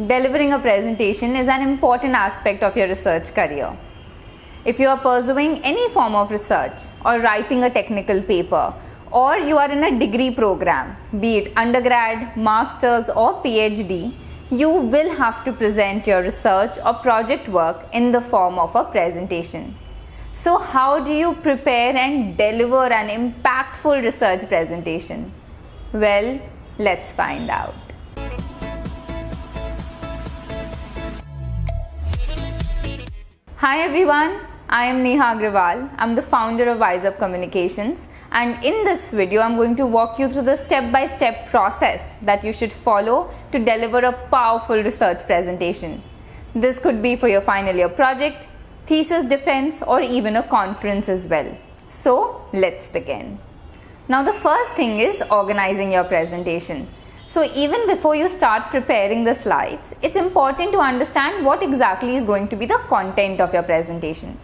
delivering a presentation is an important aspect of your research career. If you are pursuing any form of research or writing a technical paper, or you are in a degree program, be it undergrad, master's or PhD, you will have to present your research or project work in the form of a presentation. So how do you prepare and deliver an impactful research presentation? Well, let's find out. Hi everyone, I am Neha Agrawal. I'm the founder of WiseUp Communications, and in this video I'm going to walk you through the step-by-step process that you should follow to deliver a powerful research presentation. This could be for your final year project, thesis defense, or even a conference as well. So let's begin. Now the first thing is organizing your presentation. So even before you start preparing the slides, it's important to understand what exactly is going to be the content of your presentation.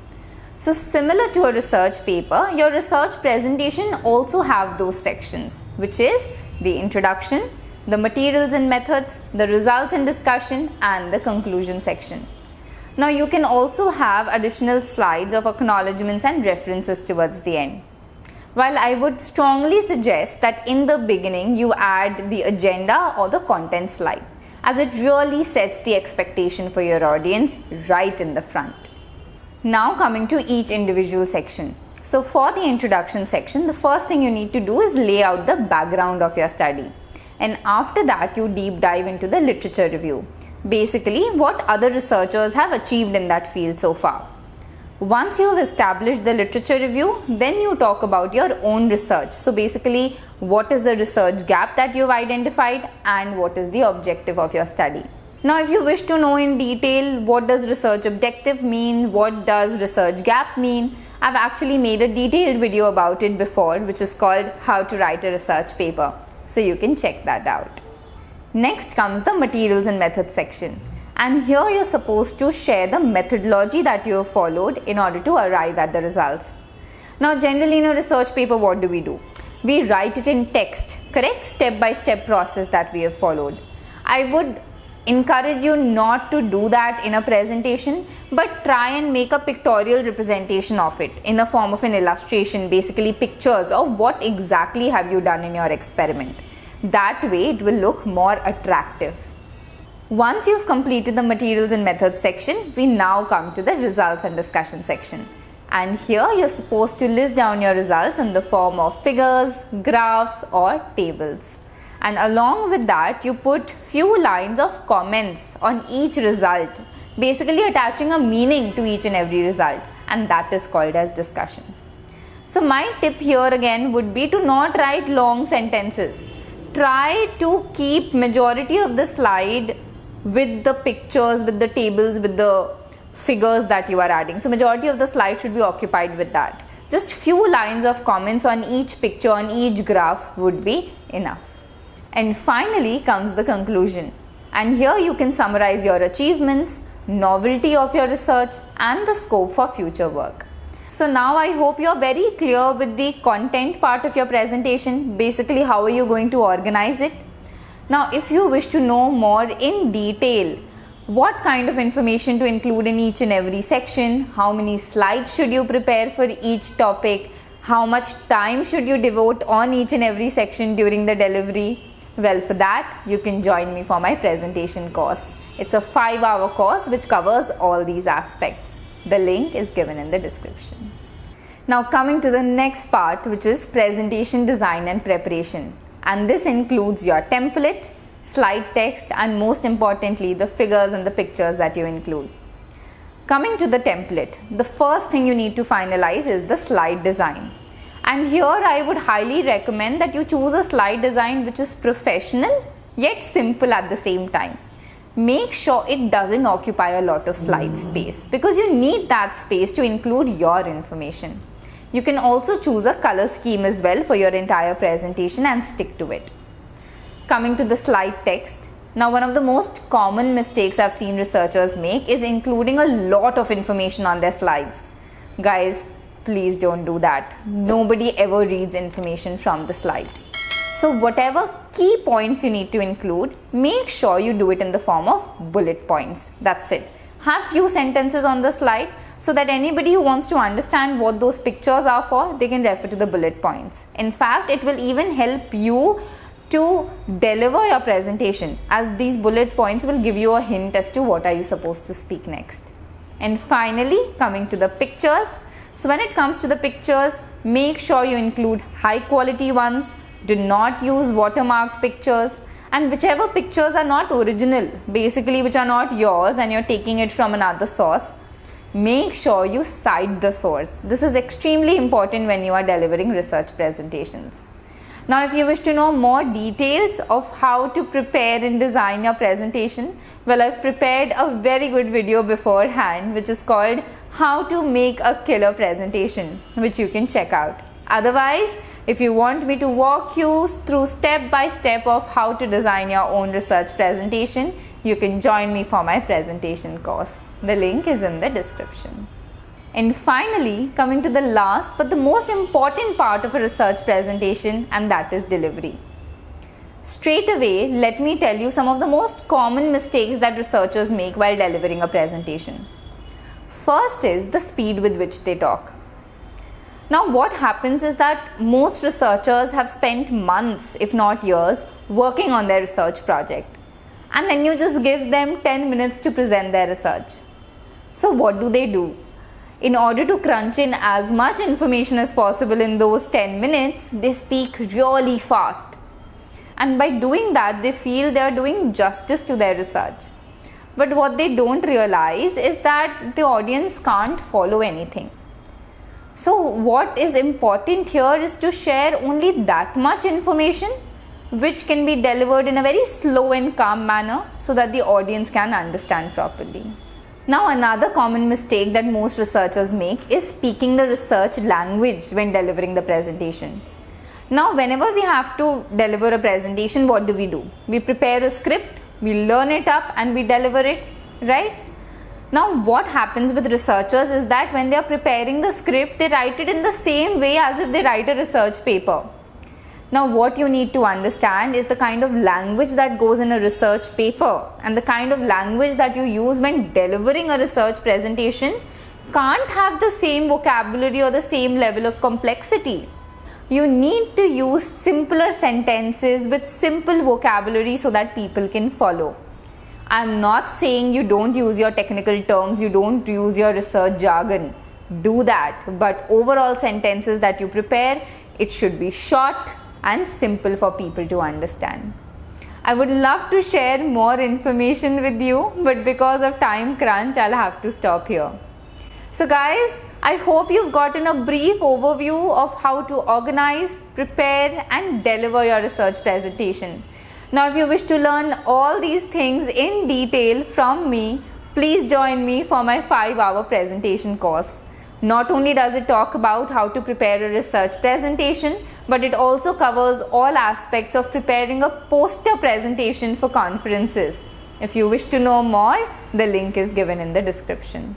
So similar to a research paper, your research presentation also have those sections, which is the introduction, the materials and methods, the results and discussion, and the conclusion section. Now you can also have additional slides of acknowledgements and references towards the end. While I would strongly suggest that in the beginning you add the agenda or the content slide, as it really sets the expectation for your audience right in the front. Now coming to each individual section. So for the introduction section, the first thing you need to do is lay out the background of your study. And after that you deep dive into the literature review. Basically, what other researchers have achieved in that field so far. Once you have established the literature review, then you talk about your own research. So basically, what is the research gap that you've identified and what is the objective of your study. Now, if you wish to know in detail what does research objective mean, what does research gap mean, I've actually made a detailed video about it before, which is called How to Write a Research Paper. So you can check that out. Next comes the materials and methods section. And here you're supposed to share the methodology that you have followed in order to arrive at the results. Now generally in a research paper, what do? We write it in text, correct? Step-by-step process that we have followed. I would encourage you not to do that in a presentation, but try and make a pictorial representation of it in the form of an illustration, basically pictures of what exactly have you done in your experiment. That way it will look more attractive. Once you've completed the materials and methods section, we now come to the results and discussion section. And here you're supposed to list down your results in the form of figures, graphs or tables. And along with that, you put few lines of comments on each result, basically attaching a meaning to each and every result, and that is called as discussion. So my tip here again would be to not write long sentences. Try to keep majority of the slide with the pictures, with the tables, with the figures that you are adding. So majority of the slide should be occupied with that. Just few lines of comments on each picture, on each graph would be enough. And finally comes the conclusion. And here you can summarize your achievements, novelty of your research, and the scope for future work. So now I hope you're very clear with the content part of your presentation. Basically, how are you going to organize it? Now, if you wish to know more in detail, what kind of information to include in each and every section, how many slides should you prepare for each topic, how much time should you devote on each and every section during the delivery, well, for that, you can join me for my presentation course. It's a 5-hour course which covers all these aspects. The link is given in the description. Now coming to the next part, which is presentation design and preparation. And this includes your template, slide text, and most importantly, the figures and the pictures that you include. Coming to the template, the first thing you need to finalize is the slide design. And here I would highly recommend that you choose a slide design which is professional yet simple at the same time. Make sure it doesn't occupy a lot of slide space because you need that space to include your information. You can also choose a color scheme as well for your entire presentation and stick to it. Coming to the slide text. Now, one of the most common mistakes I've seen researchers make is including a lot of information on their slides. Guys, please don't do that. Nobody ever reads information from the slides. So whatever key points you need to include, make sure you do it in the form of bullet points. That's it. Have few sentences on the slide so that anybody who wants to understand what those pictures are for, they can refer to the bullet points. In fact, it will even help you to deliver your presentation, as these bullet points will give you a hint as to what are you supposed to speak next. And finally, coming to the pictures. So when it comes to the pictures, make sure you include high quality ones. Do not use watermarked pictures, and whichever pictures are not original, basically which are not yours and you're taking it from another source, make sure you cite the source. This is extremely important when you are delivering research presentations. Now, if you wish to know more details of how to prepare and design your presentation, well, I've prepared a very good video beforehand, which is called How to Make a Killer Presentation, which you can check out. Otherwise, if you want me to walk you through step by step of how to design your own research presentation, you can join me for my presentation course. The link is in the description. And finally, coming to the last but the most important part of a research presentation, and that is delivery. Straight away, let me tell you some of the most common mistakes that researchers make while delivering a presentation. First is the speed with which they talk. Now, what happens is that most researchers have spent months, if not years, working on their research project. And then you just give them 10 minutes to present their research. So what do? In order to crunch in as much information as possible in those 10 minutes, they speak really fast. And by doing that, they feel they are doing justice to their research. But what they don't realize is that the audience can't follow anything. So what is important here is to share only that much information which can be delivered in a very slow and calm manner so that the audience can understand properly. Now, another common mistake that most researchers make is speaking the research language when delivering the presentation. Now, whenever we have to deliver a presentation, what do? We prepare a script, we learn it up and we deliver it, right? Now, what happens with researchers is that when they are preparing the script, they write it in the same way as if they write a research paper. Now, what you need to understand is the kind of language that goes in a research paper and the kind of language that you use when delivering a research presentation can't have the same vocabulary or the same level of complexity. You need to use simpler sentences with simple vocabulary so that people can follow. I'm not saying you don't use your technical terms, you don't use your research jargon. Do that, but overall sentences that you prepare, it should be short and simple for people to understand. I would love to share more information with you, but because of time crunch, I'll have to stop here. So guys, I hope you've gotten a brief overview of how to organize, prepare and deliver your research presentation. Now, if you wish to learn all these things in detail from me, please join me for my 5-hour presentation course. Not only does it talk about how to prepare a research presentation, but it also covers all aspects of preparing a poster presentation for conferences. If you wish to know more, the link is given in the description.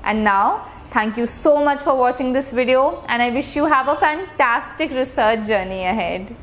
And now, thank you so much for watching this video, and I wish you have a fantastic research journey ahead.